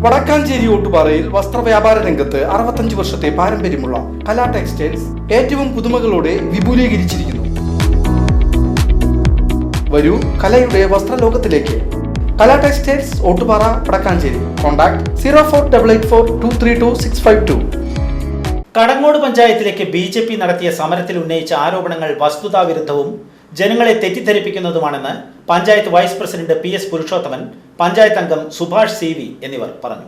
വടക്കാഞ്ചേരി ഓട്ടുപാറയിൽ വസ്ത്രവ്യാപാര രംഗത്ത് 65 വർഷത്തെ പാരമ്പര്യമുള്ള കലാ ടെക്സ്റ്റൈൽസ് ഏറ്റവും പുതുമകളോടെ വിപുലീകരിച്ചിരിക്കുന്നു. വരൂ കലയുടെ വസ്ത്രലോകത്തിലേക്ക്. കലാ ടെക്സ്റ്റൈൽസ് ഓട്ടുപാറ വടക്കാഞ്ചേരി. കോൺടാക്ട് 04884232 കടങ്ങോട് പഞ്ചായത്തിലേക്ക് BJP നടത്തിയ സമരത്തിൽ ഉന്നയിച്ച ആരോപണങ്ങൾ വസ്തുതാവിരുദ്ധവും ജനങ്ങളെ തെറ്റിദ്ധരിപ്പിക്കുന്നതുമാണെന്ന് panchayat vice president PS Purushothaman, panchayat അംഗം സുഭാഷ് CV എന്നിവർ പറഞ്ഞു.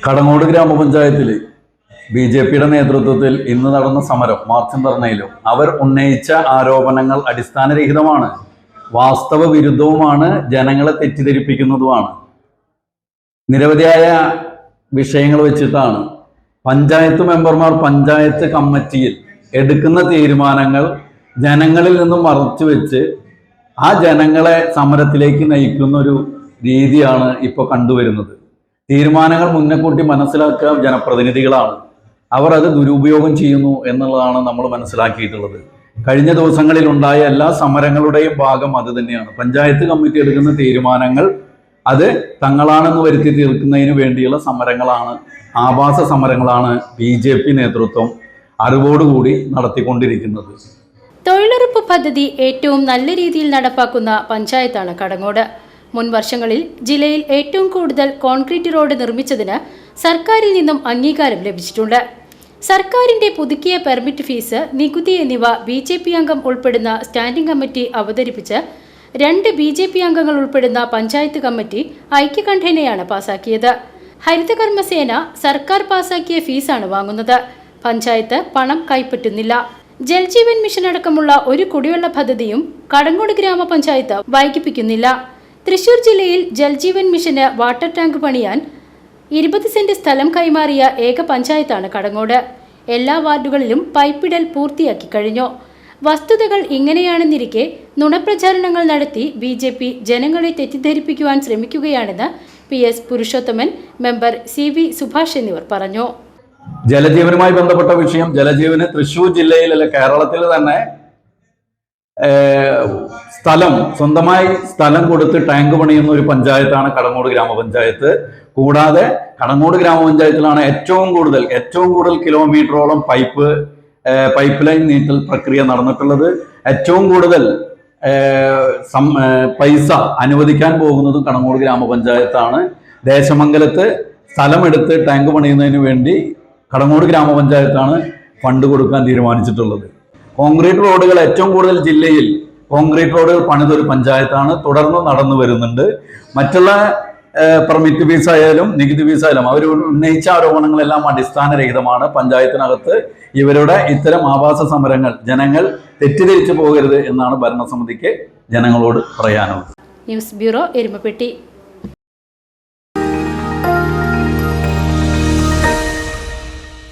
കടങ്ങോട് ഗ്രാമപഞ്ചായത്തിൽ BJPയുടെ നേതൃത്വത്തിൽ ഇന്ന് നടന്ന സമരം മാർച്ചും ധർണയിലും അവർ ഉന്നയിച്ച ആരോപണങ്ങൾ അടിസ്ഥാനരഹിതമാണ്, വാസ്തവ വിരുദ്ധവുമാണ്, ജനങ്ങളെ തെറ്റിദ്ധരിപ്പിക്കുന്നതുമാണ്. നിരവധിയായ വിഷയങ്ങൾ വെച്ചിട്ടാണ് പഞ്ചായത്ത് മെമ്പർമാർ പഞ്ചായത്ത് കമ്മിറ്റിയിൽ എടുക്കുന്ന തീരുമാനങ്ങൾ ജനങ്ങളിൽ നിന്നും മറച്ചു വെച്ച് ആ ജനങ്ങളെ സമരത്തിലേക്ക് നയിക്കുന്ന ഒരു രീതിയാണ് ഇപ്പോൾ കണ്ടുവരുന്നത്. തീരുമാനങ്ങൾ മുന്നക്കൂട്ടി മനസ്സിലാക്കുക ജനപ്രതിനിധികളാണ്, അവർ അത് ദുരുപയോഗം ചെയ്യുന്നു എന്നുള്ളതാണ് നമ്മൾ മനസ്സിലാക്കിയിട്ടുള്ളത്. കഴിഞ്ഞ ദിവസങ്ങളിൽ ഉണ്ടായ എല്ലാ സമരങ്ങളുടെയും ഭാഗം അത് തന്നെയാണ്. പഞ്ചായത്ത് കമ്മിറ്റി എടുക്കുന്ന തീരുമാനങ്ങൾ അത് തങ്ങളാണെന്ന് വരുത്തി തീർക്കുന്നതിന് വേണ്ടിയുള്ള സമരങ്ങളാണ്, ആഭാസ സമരങ്ങളാണ് BJP നേതൃത്വം അറിവോടുകൂടി നടത്തിക്കൊണ്ടിരിക്കുന്നത്. തൊഴിലുറപ്പ് പദ്ധതി ഏറ്റവും നല്ല രീതിയിൽ നടപ്പാക്കുന്ന പഞ്ചായത്താണ് കടങ്ങോട്. മുൻ വർഷങ്ങളിൽ ജില്ലയിൽ ഏറ്റവും കൂടുതൽ കോൺക്രീറ്റ് റോഡ് നിർമ്മിച്ചതിന് സർക്കാരിൽ നിന്നും അംഗീകാരം ലഭിച്ചിട്ടുണ്ട്. സർക്കാരിന്റെ പുതുക്കിയ പെർമിറ്റ് ഫീസ്, നികുതി എന്നിവ BJP അംഗം ഉൾപ്പെടുന്ന സ്റ്റാൻഡിംഗ് കമ്മിറ്റി അവതരിപ്പിച്ച് 2 BJP അംഗങ്ങൾ ഉൾപ്പെടുന്ന പഞ്ചായത്ത് കമ്മിറ്റി ഐക്യകണ്ഠേനയാണ് പാസാക്കിയത്. ഹരിതകർമ്മസേന സർക്കാർ പാസാക്കിയ ഫീസാണ് വാങ്ങുന്നത്. പഞ്ചായത്ത് പണം കൈപ്പറ്റുന്നില്ല. ജൽജീവൻ മിഷൻ അടക്കമുള്ള ഒരു കുടിവെള്ള പദ്ധതിയും കടങ്ങോട് ഗ്രാമപഞ്ചായത്ത് വൈകിപ്പിക്കുന്നില്ല. തൃശൂർ ജില്ലയിൽ ജൽജീവൻ മിഷന് വാട്ടർ ടാങ്ക് പണിയാൻ 20 സെന്റ് സ്ഥലം കൈമാറിയ ഏക പഞ്ചായത്താണ് കടങ്ങോട്. എല്ലാ വാർഡുകളിലും പൈപ്പിടൽ പൂർത്തിയാക്കി കഴിഞ്ഞു. വസ്തുതകൾ ഇങ്ങനെയാണെന്നിരിക്കെ നുണപ്രചാരണങ്ങൾ നടത്തി BJP ജനങ്ങളെ തെറ്റിദ്ധരിപ്പിക്കുവാൻ ശ്രമിക്കുകയാണെന്ന് PS Purushothaman, member CV Subhash എന്നിവർ പറഞ്ഞു. ജലജീവനുമായി ബന്ധപ്പെട്ട വിഷയം, ജലജീവന് തൃശ്ശൂർ ജില്ലയിലല്ല കേരളത്തിൽ തന്നെ സ്വന്തമായി സ്ഥലം കൊടുത്ത് ടാങ്ക് പണിയുന്ന ഒരു പഞ്ചായത്താണ് കടങ്ങോട് ഗ്രാമപഞ്ചായത്ത്. കൂടാതെ കടങ്ങോട് ഗ്രാമപഞ്ചായത്തിലാണ് ഏറ്റവും കൂടുതൽ കിലോമീറ്ററോളം പൈപ്പ് ലൈൻ നീട്ടൽ പ്രക്രിയ നടന്നിട്ടുള്ളത്. ഏറ്റവും കൂടുതൽ പൈസ അനുവദിക്കാൻ പോകുന്നതും കടങ്ങോട് ഗ്രാമപഞ്ചായത്താണ്. ദേശമംഗലത്ത് സ്ഥലമെടുത്ത് ടാങ്ക് പണിയുന്നതിന് വേണ്ടി കടങ്ങോട് ഗ്രാമപഞ്ചായത്താണ് ഫണ്ട് കൊടുക്കാൻ തീരുമാനിച്ചിട്ടുള്ളത്. കോൺക്രീറ്റ് റോഡുകൾ ഏറ്റവും കൂടുതൽ ജില്ലയിൽ കോൺക്രീറ്റ് റോഡുകൾ പണിതൊരു പഞ്ചായത്താണ്, തുടർന്ന് നടന്നു വരുന്നുണ്ട്. മറ്റുള്ള പെർമിറ്റ് ഫീസ് ആയാലും നികുതി ഫീസ് ആയാലും അവർ ഉന്നയിച്ച ആരോപണങ്ങളെല്ലാം അടിസ്ഥാനരഹിതമാണ്. പഞ്ചായത്തിനകത്ത് ഇവരുടെ ഇത്തരം ആവാസ സമരങ്ങൾ ജനങ്ങൾ തെറ്റിദ്ധരിച്ചു പോകരുത് എന്നാണ് ഭരണസമിതിക്ക് ജനങ്ങളോട് പറയാനുള്ളത്. News bureau, Erumapetty.